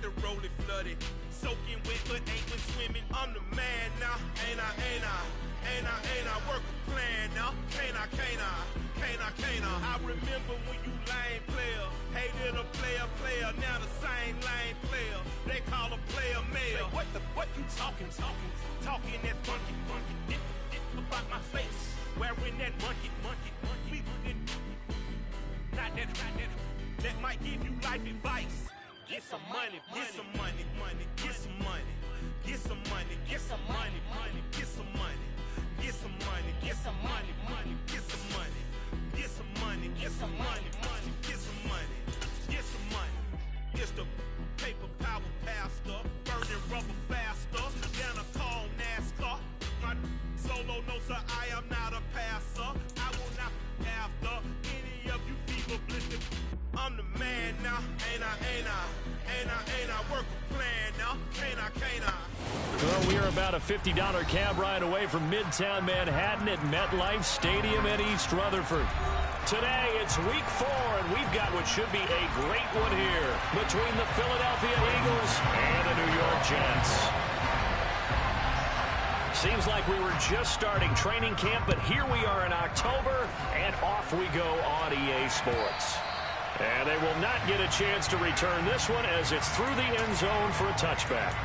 the rolling flooded. Soaking wet, but ain't been swimming. I'm the man now, ain't I? Work a plan now, can't I? I remember when you lame player, hated a player, now the same lame player. They call a player mayor. What you talking that funky, about my face, wearing that monkey, not that, that might give you life advice. Get some money, get some money, get some money, get some money, get some money, get some money, get some money, get some money, get some money, get some money, get some money, get some money, get some money. It's the paper power pastor, burning rubber faster than a tall NASCAR. My solo no sir, I am not a passer. I will not after any of you fever blistered. I'm the man now, ain't I? Work a plan now, can't I? Well, we are about a $50 cab ride away from Midtown Manhattan at MetLife Stadium in East Rutherford. Today, it's week 4, and we've got what should be a great one here between the Philadelphia Eagles and the New York Jets. Seems like we were just starting training camp, but here we are in October, and off we go on EA Sports. And they will not get a chance to return this one as it's through the end zone for a touchback.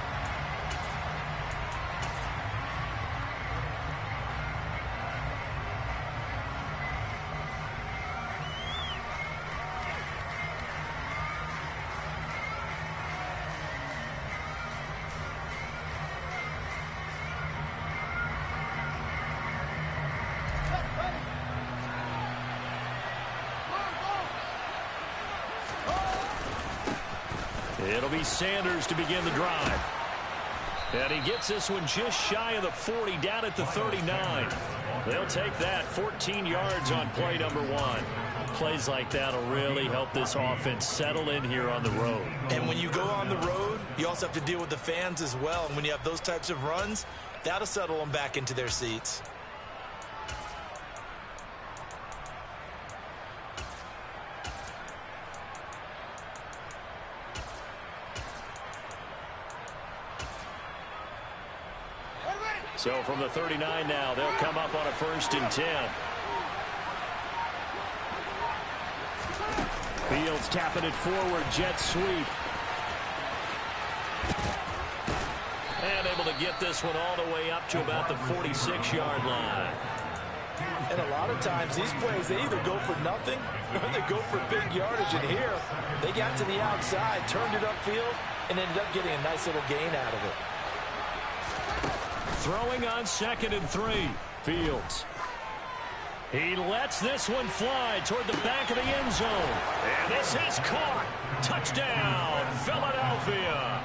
It'll be Sanders to begin the drive. And he gets this one just shy of the 40, down at the 39. They'll take that, 14 yards on play number 1. Plays like that will really help this offense settle in here on the road. And when you go on the road, you also have to deal with the fans as well. And when you have those types of runs, that'll settle them back into their seats. So from the 39 now, they'll come up on a 1st and 10. Fields tapping it forward, jet sweep. And able to get this one all the way up to about the 46-yard line. And a lot of times these plays, they either go for nothing or they go for big yardage. And here, they got to the outside, turned it upfield, and ended up getting a nice little gain out of it. Throwing on 2nd and 3. Fields. He lets this one fly toward the back of the end zone. And this is caught. Touchdown, Philadelphia.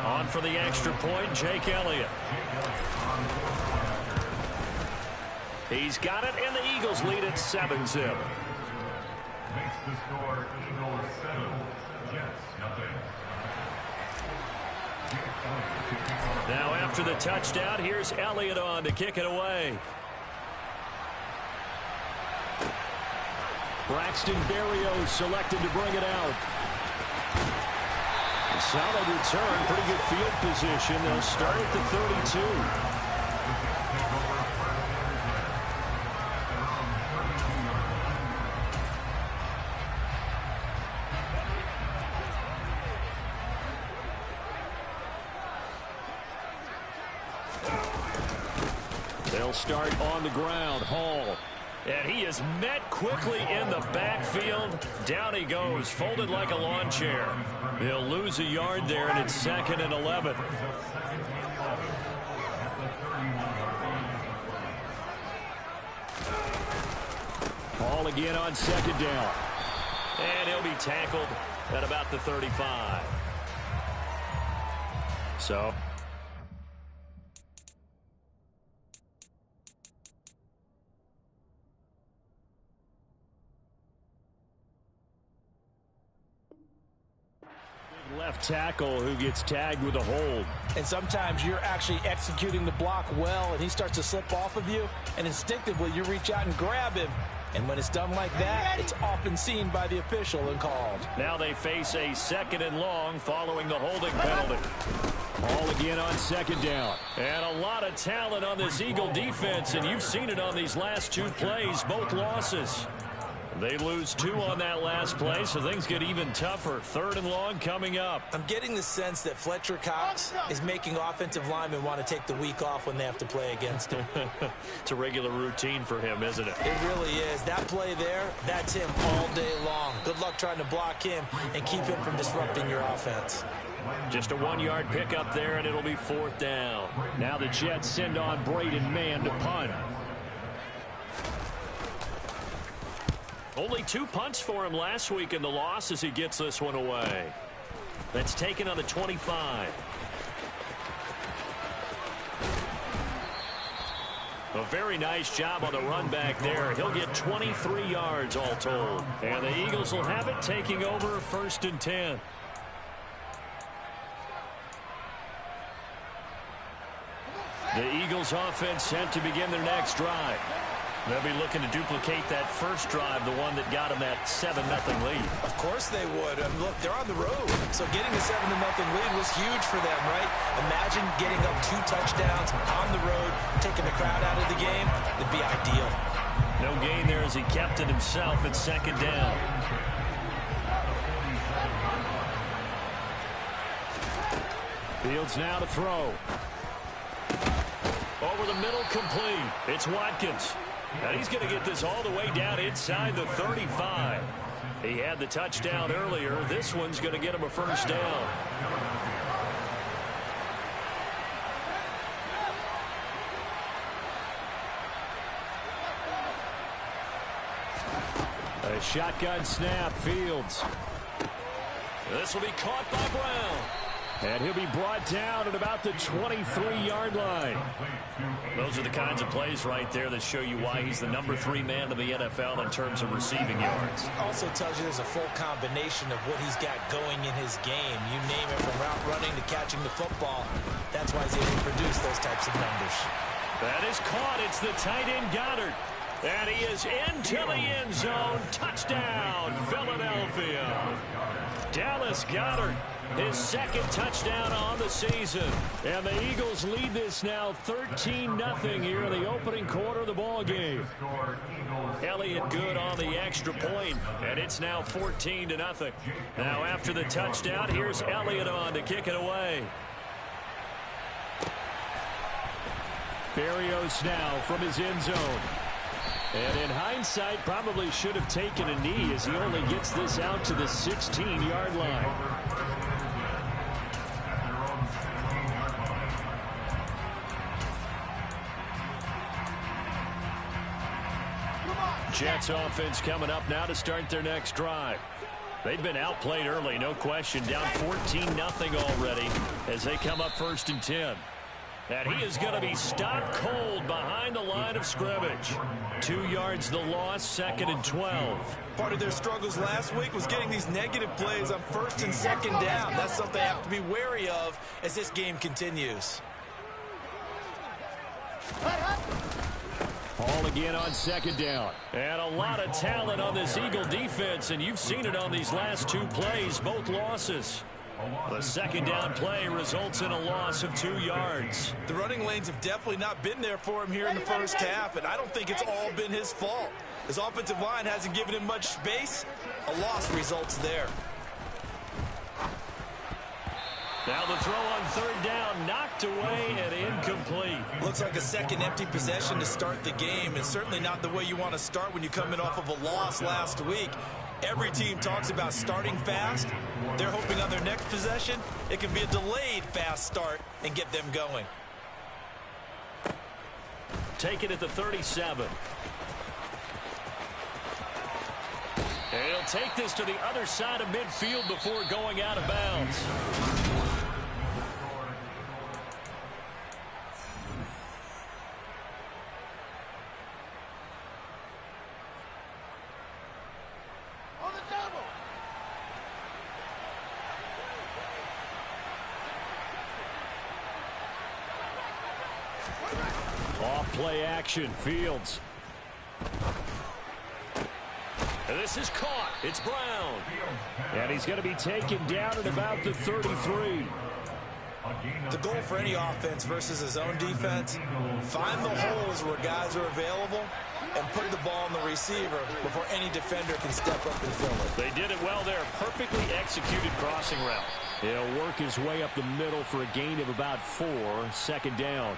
On for the extra point, Jake Elliott. He's got it, and the Eagles lead at 7-0. Makes the score Eagles 7, Jets nothing. Now after the touchdown, here's Elliott on to kick it away. Braxton Berrios selected to bring it out. A solid return, pretty good field position. They'll start at the 32. They'll start on the ground. Hall. And he is met quickly in the backfield. Down he goes, folded like a lawn chair. They'll lose a yard there, and it's 2nd and 11. Hall again on 2nd down. And he'll be tackled at about the 35. So left tackle who gets tagged with a hold. And sometimes you're actually executing the block well, and he starts to slip off of you, and instinctively you reach out and grab him, And when it's done like that, it's often seen by the official and called. Now they face a 2nd and long following the holding penalty. All again on 2nd down. And a lot of talent on this Eagle defense, and you've seen it on these last 2 plays, both losses. They lose 2 on that last play, so things get even tougher. 3rd and long coming up. I'm getting the sense that Fletcher Cox is making offensive linemen want to take the week off when they have to play against him. It's a regular routine for him, isn't it? It really is. That play there, that's him all day long. Good luck trying to block him and keep him from disrupting your offense. Just a 1-yard pickup there, and it'll be 4th down. Now the Jets send on Braden Mann to punt. Only 2 punts for him last week in the loss as he gets this one away. That's taken on the 25. A very nice job on the run back there. He'll get 23 yards all told. And the Eagles will have it, taking over 1st and 10. The Eagles offense sent to begin their next drive. They'll be looking to duplicate that first drive, the one that got them that 7-0 lead. Of course they would. Look, they're on the road. So getting the 7-0 lead was huge for them, right? Imagine getting up 2 touchdowns on the road, taking the crowd out of the game. It'd be ideal. No gain there as he kept it himself at 2nd down. Fields now to throw. Over the middle, complete. It's Watkins. And he's going to get this all the way down inside the 35. He had the touchdown earlier. This one's going to get him a 1st down. A shotgun snap, Fields. This will be caught by Brown. And he'll be brought down at about the 23-yard line. Those are the kinds of plays right there that show you why he's the number 3 man in the NFL in terms of receiving yards. Also tells you there's a full combination of what he's got going in his game. You name it, from route running to catching the football. That's why he's able to produce those types of numbers. That is caught. It's the tight end Goddard. And he is into the end zone. Touchdown, Philadelphia. Dallas Goedert, his 2nd touchdown on the season. And the Eagles lead this now 13-0 here in the opening quarter of the ball game. Elliott good on the extra point, and it's now 14-0. Now after the touchdown, here's Elliott on to kick it away. Berrios now from his end zone. And in hindsight, probably should have taken a knee as he only gets this out to the 16-yard line. Jets offense coming up now to start their next drive. They've been outplayed early, no question. Down 14-0 already as they come up 1st and 10. And he is going to be stopped cold behind the line of scrimmage. 2 yards the loss, 2nd and 12. Part of their struggles last week was getting these negative plays on 1st and 2nd down. That's something they have to be wary of as this game continues. All again on 2nd down. And a lot of talent on this Eagle defense, and you've seen it on these last 2 plays, both losses. The 2nd down play results in a loss of 2 yards. The running lanes have definitely not been there for him here in the first half, and I don't think it's all been his fault. His offensive line hasn't given him much space. A loss results there. Now the throw on 3rd down, knocked away and incomplete. Looks like a 2nd empty possession to start the game, and certainly not the way you want to start when you're coming off of a loss last week. Every team talks about starting fast. They're hoping on their next possession, it can be a delayed fast start and get them going. Take it at the 37. And he'll take this to the other side of midfield before going out of bounds. Off play action, Fields. And this is caught. It's Brown. And he's going to be taken down at about the 33. The goal for any offense versus his own defense, find the holes where guys are available and put the ball on the receiver before any defender can step up and fill it. They did it well there. Perfectly executed crossing route. He'll work his way up the middle for a gain of about 4, second down.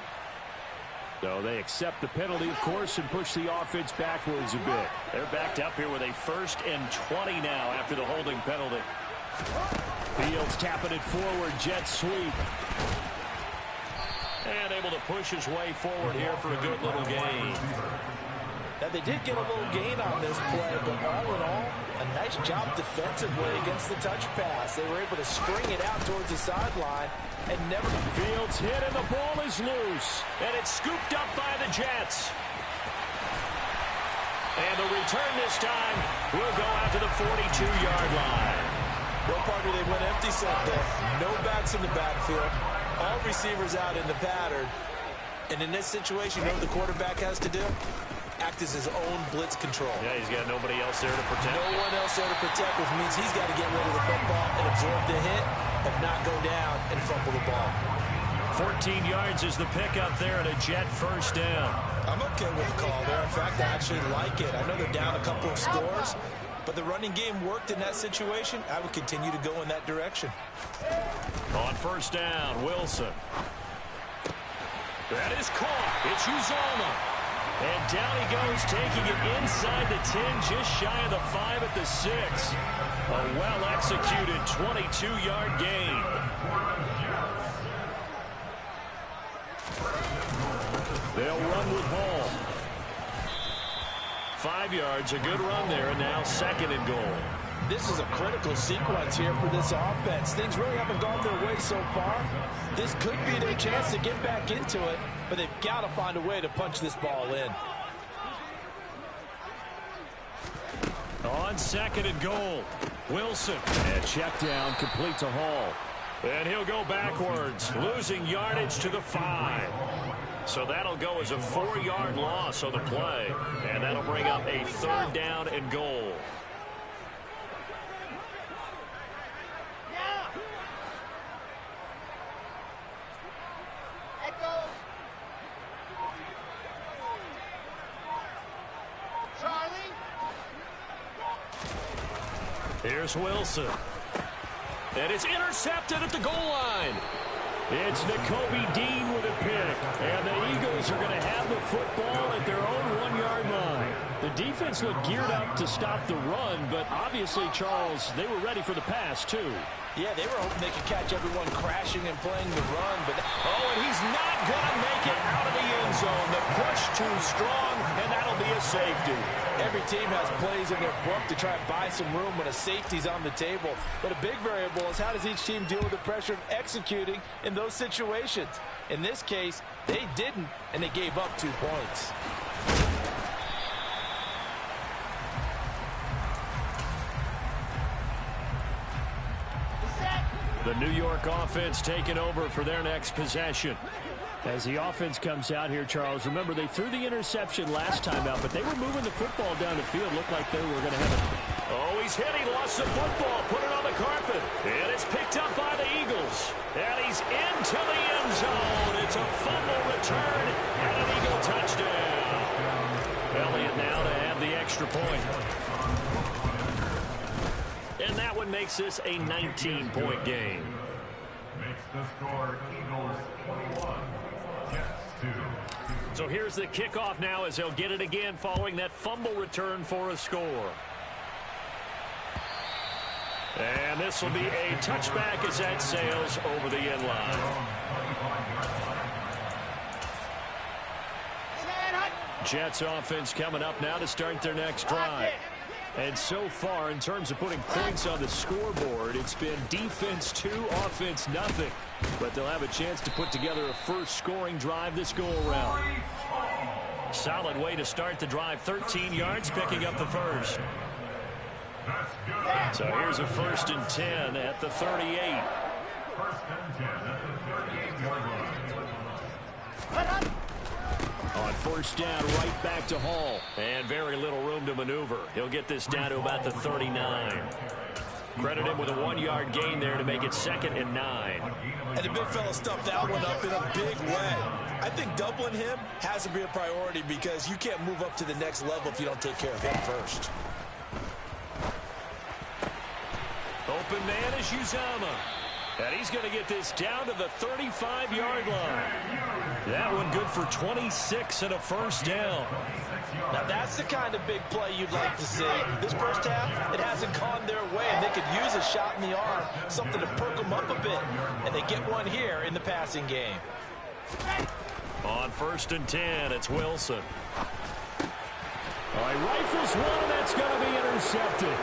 So they accept the penalty, of course, and push the offense backwards a bit. They're backed up here with a 1st and 20 now after the holding penalty. Fields tapping it forward, jet sweep. And able to push his way forward here for a good little gain. Now, they did get a little gain on this play, but all in all, a nice job defensively against the touch pass. They were able to string it out towards the sideline and never... Fields hit and the ball is loose. And it's scooped up by the Jets. And the return this time will go out to the 42-yard line. Well, partner, they went empty set there. No backs in the backfield. All receivers out in the pattern. And in this situation, you know what the quarterback has to do? Act as his own blitz control. Yeah, he's got nobody else there to protect. No one else there to protect, which means he's got to get rid of the football and absorb the hit and not go down and fumble the ball. 14 yards is the pickup there and a Jet first down. I'm okay with the call there. In fact, I actually like it. I know they're down a couple of scores, but the running game worked in that situation. I would continue to go in that direction. On first down, Wilson. That is caught. It's Uzomah. And down he goes, taking it inside the 10, just shy of the 5 at the 6. A well-executed 22-yard gain. They'll run with Hall. 5 yards, a good run there, and now 2nd and goal. This is a critical sequence here for this offense. Things really haven't gone their way so far. This could be their chance to get back into it, but they've got to find a way to punch this ball in. On 2nd and goal, Wilson. And check down, complete to Hall. And he'll go backwards, losing yardage to the 5. So that'll go as a 4-yard loss on the play. And that'll bring up a 3rd down and goal. Here's Wilson. And it's intercepted at the goal line. It's Nakobe Dean with a pick. And the Eagles are going to have the football at their own 1-yard line. The defense looked geared up to stop the run, but obviously, Charles, they were ready for the pass, too. Yeah, they were hoping they could catch everyone crashing and playing the run, but... Oh, and he's not going to make it out of the end zone. The push too strong, and that'll be a safety. Every team has plays in their book to try and buy some room when a safety's on the table. But a big variable is how does each team deal with the pressure of executing in those situations. In this case, they didn't, and they gave up 2 points. The New York offense taking over for their next possession. As the offense comes out here, Charles, remember they threw the interception last time out, but they were moving the football down the field. Looked like they were going to have it. Oh, he's hit. He lost the football. Put it on the carpet. And it's picked up by the Eagles. And he's into the end zone. It's a fumble return and an Eagle touchdown. Elliott now to have the extra point. And that one makes this a 19-point game. Makes the score Eagles 21, Jets 2. So here's the kickoff now as they'll get it again following that fumble return for a score. And this will be a touchback as that sails over the end line. Jets offense coming up now to start their next drive. And so far, in terms of putting points on the scoreboard, it's been defense 2, offense nothing. But they'll have a chance to put together a first scoring drive this go-around. Solid way to start the drive. 13 yards, picking up the first. So here's a 1st and 10 at the 38. 1st and 10 at the 38-yard line. On first down, right back to Hall. And very little room to maneuver. He'll get this down to about the 39. Credit him with a 1-yard gain there to make it 2nd and 9. And the big fella stuffed that one up in a big way. I think doubling him has to be a priority because you can't move up to the next level if you don't take care of him first. Open man is Uzomah. And he's going to get this down to the 35-yard line. That one good for 26 and a first down. Now that's the kind of big play you'd like to see. This first half, it hasn't gone their way, and they could use a shot in the arm, something to perk them up a bit. And they get one here in the passing game. On 1st and 10, it's Wilson. All right, rifles one, and that's going to be intercepted.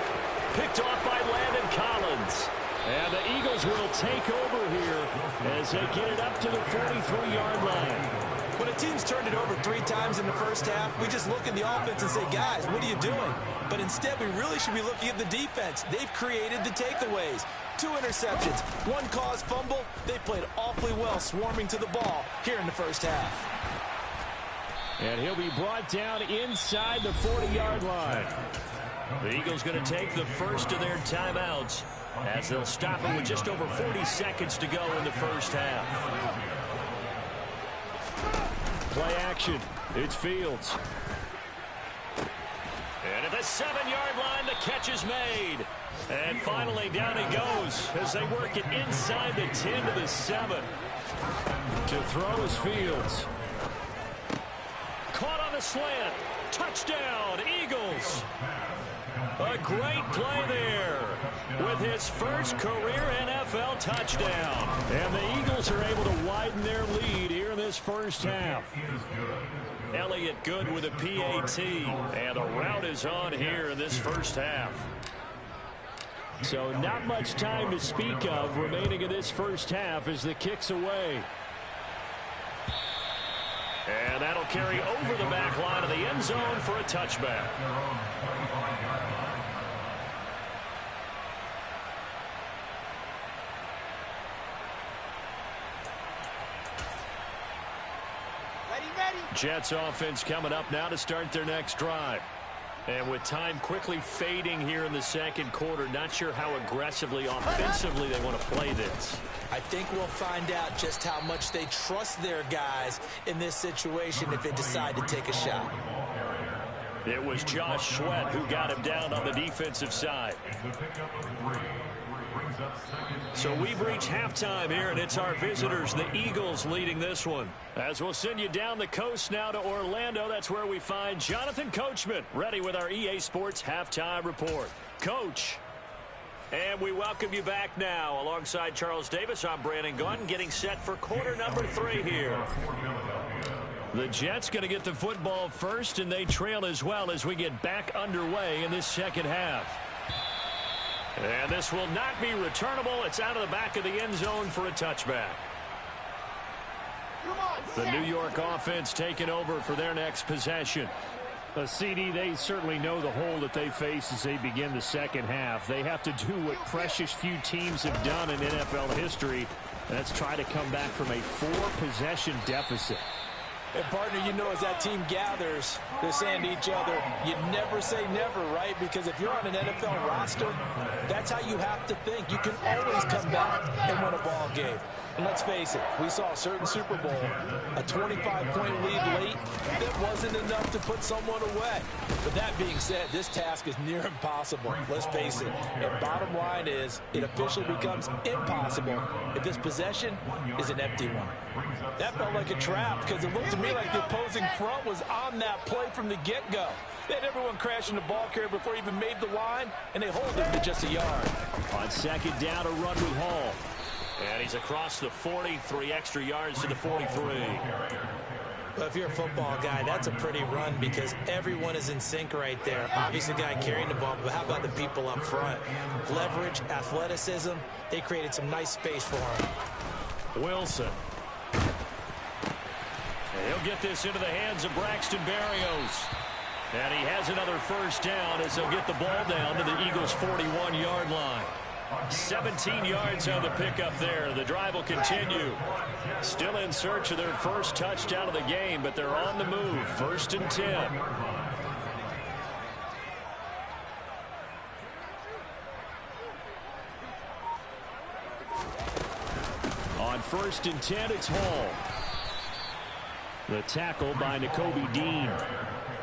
Picked off by Landon Collins. And the Eagles will take over here as they get it up to the 43-yard line. When a team's turned it over 3 times in the first half, we just look at the offense and say, guys, what are you doing? But instead, we really should be looking at the defense. They've created the takeaways. 2 interceptions, 1 caused fumble. They played awfully well swarming to the ball here in the first half. And he'll be brought down inside the 40-yard line. The Eagles going to take the first of their timeouts as they'll stop it with just over 40 seconds to go in the first half. Play action. It's Fields. And at the 7-yard line, the catch is made. And finally, down he goes as they work it inside the 10 to the 7. To throw is Fields. Caught on the slant. Touchdown, Eagles. A great play there with his first career NFL touchdown. And the Eagles are able to widen their lead here in this first half. Elliott good with a PAT. And the route is on here in this first half. So not much time to speak of remaining in this first half as the kick's away. And that'll carry over the back line of the end zone for a touchback. Jets offense coming up now to start their next drive. And with time quickly fading here in the second quarter, not sure how aggressively offensively they want to play this. I think we'll find out just how much they trust their guys in this situation if they decide to take a shot. It was Josh Sweat who got him down on the defensive side. So we've reached halftime here, and it's our visitors, the Eagles, leading this one. As we'll send you down the coast now to Orlando, that's where we find Jonathan Coachman, ready with our EA Sports Halftime Report. Coach. And we welcome you back now. Alongside Charles Davis, I'm Brandon Gunn, getting set for quarter number 3 here. The Jets going to get the football first, and they trail as well as we get back underway in this second half. And this will not be returnable. It's out of the back of the end zone for a touchback. The New York offense taking over for their next possession. CD, they certainly know the hole that they face as they begin the second half. They have to do what precious few teams have done in NFL history. That's try to come back from a 4-possession deficit. And, partner, you know, as that team gathers, they're saying to each other, you never say never, right? Because if you're on an NFL roster, that's how you have to think. You can always come back and win a ball game. And let's face it, we saw a certain Super Bowl, a 25-point lead late. That wasn't enough to put someone away. But that being said, this task is near impossible. Let's face it. And bottom line is, it officially becomes impossible if this possession is an empty one. That felt like a trap because it looked to me like the opposing front was on that play from the get-go. They had everyone crashing the ball carrier before he even made the line, and they hold him to just a yard. On second down, a run with Hall. And he's across the 40, 3 extra yards to the 43. Well, if you're a football guy, that's a pretty run because everyone is in sync right there. Obviously, the guy carrying the ball, but how about the people up front? Leverage, athleticism, they created some nice space for him. Wilson. And he'll get this into the hands of Braxton Berrios. And he has another first down as they'll get the ball down to the Eagles' 41-yard line. 17 yards on the pickup there. The drive will continue. Still in search of their first touchdown of the game, but they're on the move. 1st and 10. On 1st and 10, it's Hall. The tackle by Nakobe Dean.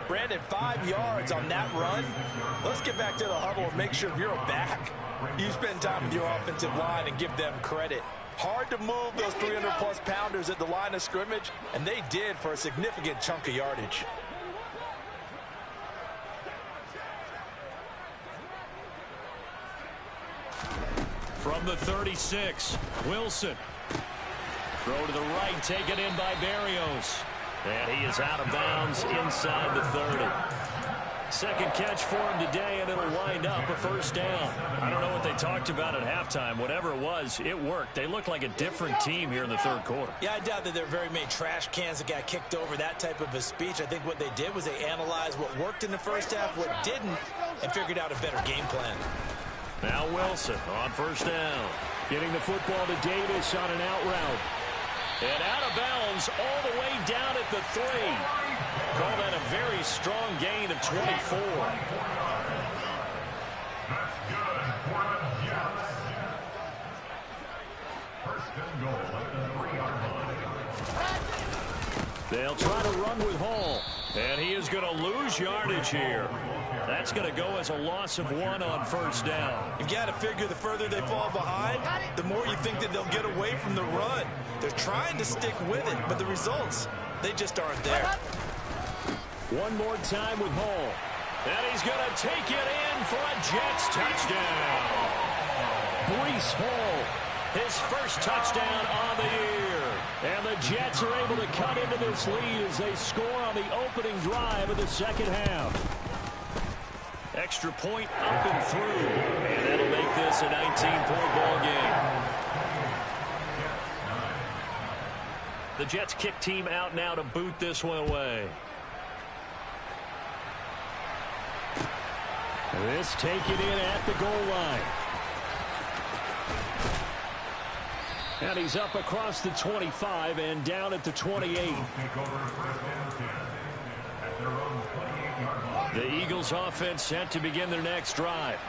Brandon, 5 yards on that run. Let's get back to the huddle and make sure if you're a back, you spend time with your offensive line and give them credit. Hard to move those 300-plus pounders at the line of scrimmage, and they did for a significant chunk of yardage. From the 36, Wilson. Throw to the right, taken in by Berrios. And he is out of bounds inside the 30. Second catch for him today, and it'll wind up a 1st down. I don't know what they talked about at halftime. Whatever it was, it worked. They look like a different team here in the 3rd quarter. Yeah, I doubt that there are very many trash cans that got kicked over, that type of a speech. I think what they did was they analyzed what worked in the first half, what didn't, and figured out a better game plan. Now Wilson on 1st down. Getting the football to Davis on an out route. And out of bounds all the way down at the 3. Call that a very strong gain of 24. That's good for the Jets. 1st and goal at the 3-yard line. They'll try to run with Hall. And he is going to lose yardage here. That's going to go as a loss of 1 on 1st down. You've got to figure the further they fall behind, the more you think that they'll get away from the run. They're trying to stick with it, but the results, they just aren't there. One more time with Hall. And he's going to take it in for a Jets touchdown. Breece Hall, his first touchdown on the year. And the Jets are able to cut into this lead as they score on the opening drive of the 2nd half. Extra point up and through. And that'll make this a 19-point ball game. The Jets kick team out now to boot this one away. This taken in at the goal line. And he's up across the 25 and down at the 28. The Eagles offense set to begin their next drive.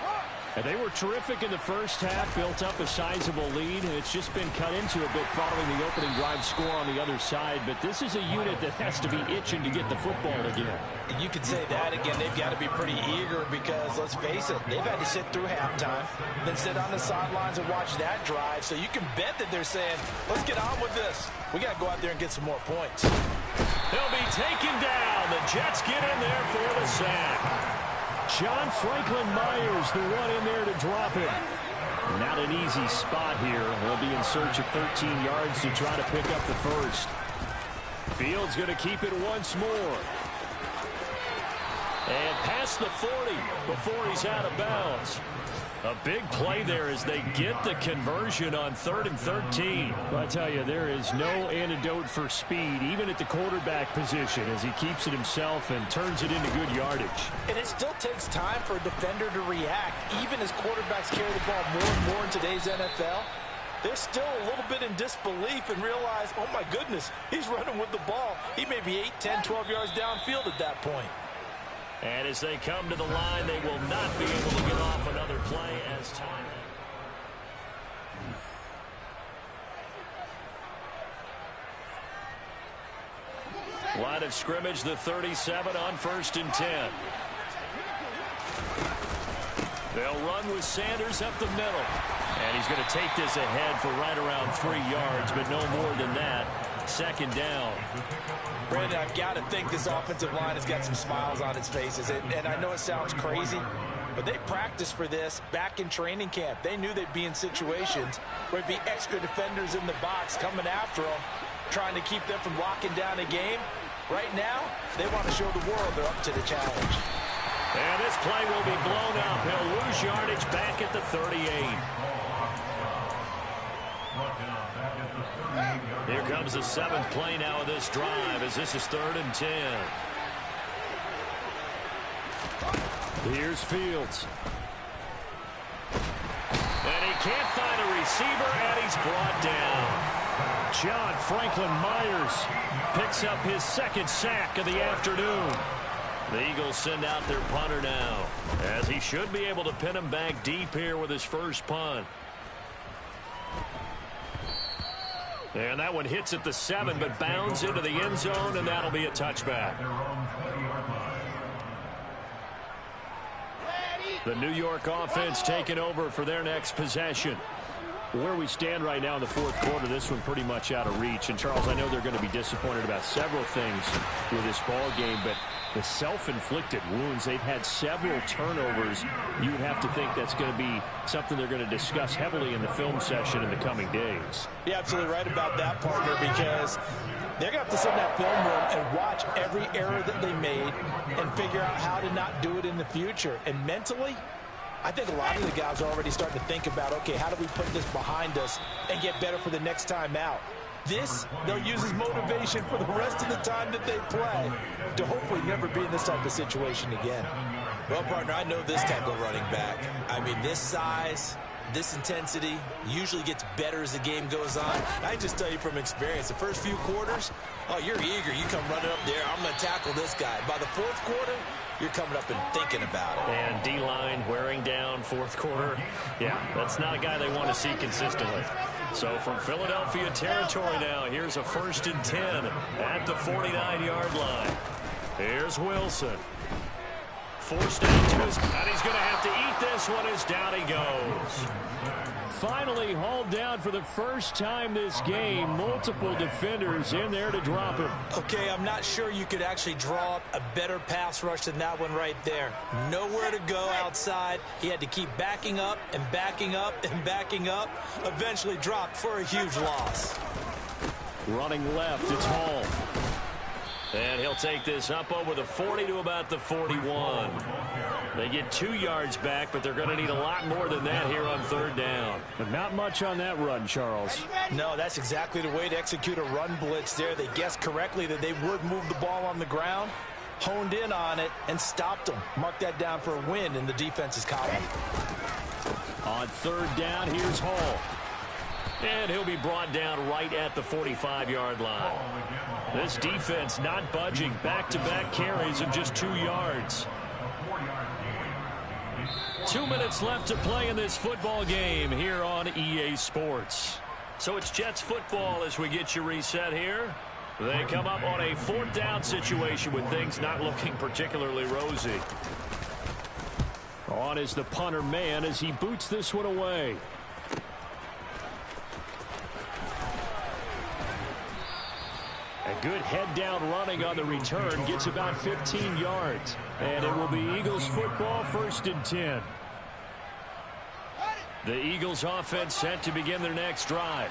And they were terrific in the first half, built up a sizable lead, and it's just been cut into a bit following the opening drive score on the other side. But this is a unit that has to be itching to get the football again. You could say that again. They've got to be pretty eager because, let's face it, they've had to sit through halftime, then sit on the sidelines and watch that drive. So you can bet that they're saying, let's get on with this. We got to go out there and get some more points. They'll be taken down. The Jets get in there for the sack. John Franklin Myers, the one in there to drop it. Not an easy spot here. We'll be in search of 13 yards to try to pick up the first. Fields going to keep it once more. And past the 40 before he's out of bounds. A big play there as they get the conversion on 3rd and 13. I tell you, there is no antidote for speed, even at the quarterback position, as he keeps it himself and turns it into good yardage. And it still takes time for a defender to react. Even as quarterbacks carry the ball more and more in today's NFL, they're still a little bit in disbelief and realize, oh my goodness, he's running with the ball. He may be 8, 10, 12 yards downfield at that point. And as they come to the line, they will not be able to get off another play as time. Line of scrimmage, the 37 on 1st and 10. They'll run with Sanders up the middle. And he's going to take this ahead for right around 3 yards, but no more than that. 2nd down. Brandon, I've got to think this offensive line has got some smiles on its faces. And I know it sounds crazy, but they practiced for this back in training camp. They knew they'd be in situations where it'd be extra defenders in the box coming after them, trying to keep them from locking down a game. Right now, they want to show the world they're up to the challenge. And this play will be blown up. He'll lose yardage back at the 38. Here comes the 7th play now of this drive as this is 3rd and 10. Here's Fields. And he can't find a receiver, and he's brought down. John Franklin Myers picks up his second sack of the afternoon. The Eagles send out their punter now, as he should be able to pin him back deep here with his first punt. And that one hits at the 7, but bounds into the end zone, and that'll be a touchback. The New York offense taking over for their next possession. Where we stand right now in the fourth quarter, this one pretty much out of reach. And, Charles, I know they're going to be disappointed about several things with this ball game, but the self-inflicted wounds, they've had several turnovers. You would have to think that's going to be something they're going to discuss heavily in the film session in the coming days. You're absolutely right about that, partner, because they're going to have to sit in that film room and watch every error that they made and figure out how to not do it in the future. And mentally, I think a lot of the guys are already starting to think about, okay, how do we put this behind us and get better for the next time out? This, they'll use as motivation for the rest of the time that they play to hopefully never be in this type of situation again. Well, partner, I know this type of running back. I mean, this size, this intensity usually gets better as the game goes on. I just tell you from experience, the first few quarters, oh, you're eager. You come running up there, I'm going to tackle this guy. By the fourth quarter, you're coming up and thinking about it. And D-line wearing down fourth quarter. Yeah, that's not a guy they want to see consistently. So from Philadelphia territory now, here's a 1st and 10 at the 49-yard line. Here's Wilson. Forced down to his, and he's going to have to eat this one as down he goes. Finally hauled down for the first time this game. Multiple defenders in there to drop him. Okay, I'm not sure you could actually draw up a better pass rush than that one right there. Nowhere to go outside. He had to keep backing up and backing up and backing up. Eventually dropped for a huge loss. Running left, it's Hall. And he'll take this up over the 40 to about the 41. They get 2 yards back, but they're going to need a lot more than that here on 3rd down. But not much on that run, Charles. No, that's exactly the way to execute a run blitz there. They guessed correctly that they would move the ball on the ground, honed in on it, and stopped them. Mark that down for a win in the defense's column. On 3rd down, here's Hall. And he'll be brought down right at the 45-yard line. This defense not budging. Back-to-back carries of just 2 yards. 2 minutes left to play in this football game here on EA Sports. So it's Jets football as we get you reset here. They come up on a 4th down situation with things not looking particularly rosy. On is the punter man as he boots this one away. A good head-down running on the return. Gets about 15 yards. And it will be Eagles football, 1st and 10. The Eagles offense set to begin their next drive.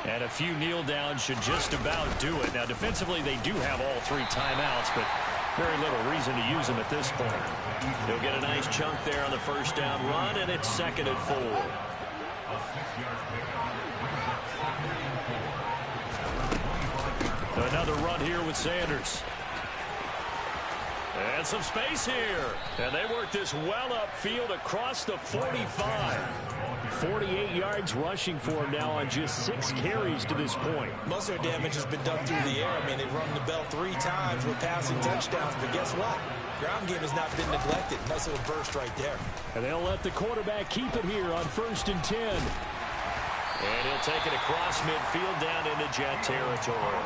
And a few kneel downs should just about do it. Now, defensively, they do have all 3 timeouts, but very little reason to use them at this point. He'll get a nice chunk there on the 1st down run, and it's 2nd and 4. Another run here with Sanders. And some space here. And they work this well upfield across the 45. 48 yards rushing for him now on just 6 carries to this point. Most of their damage has been done through the air. I mean, they've rung the bell 3 times with passing touchdowns. But guess what? Ground game has not been neglected. Nice little burst right there. And they'll let the quarterback keep it here on 1st and 10. And he'll take it across midfield down into Jet territory.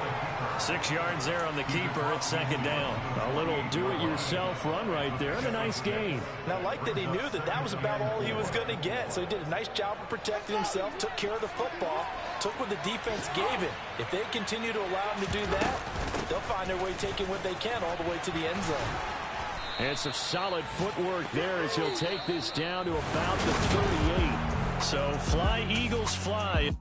6 yards there on the keeper. It's 2nd down. A little do-it-yourself run right there and a nice gain. And I like that he knew that that was about all he was going to get. So he did a nice job of protecting himself, took care of the football, took what the defense gave him. If they continue to allow him to do that, they'll find their way taking what they can all the way to the end zone. And some solid footwork there as he'll take this down to about the 38. So fly, Eagles, fly.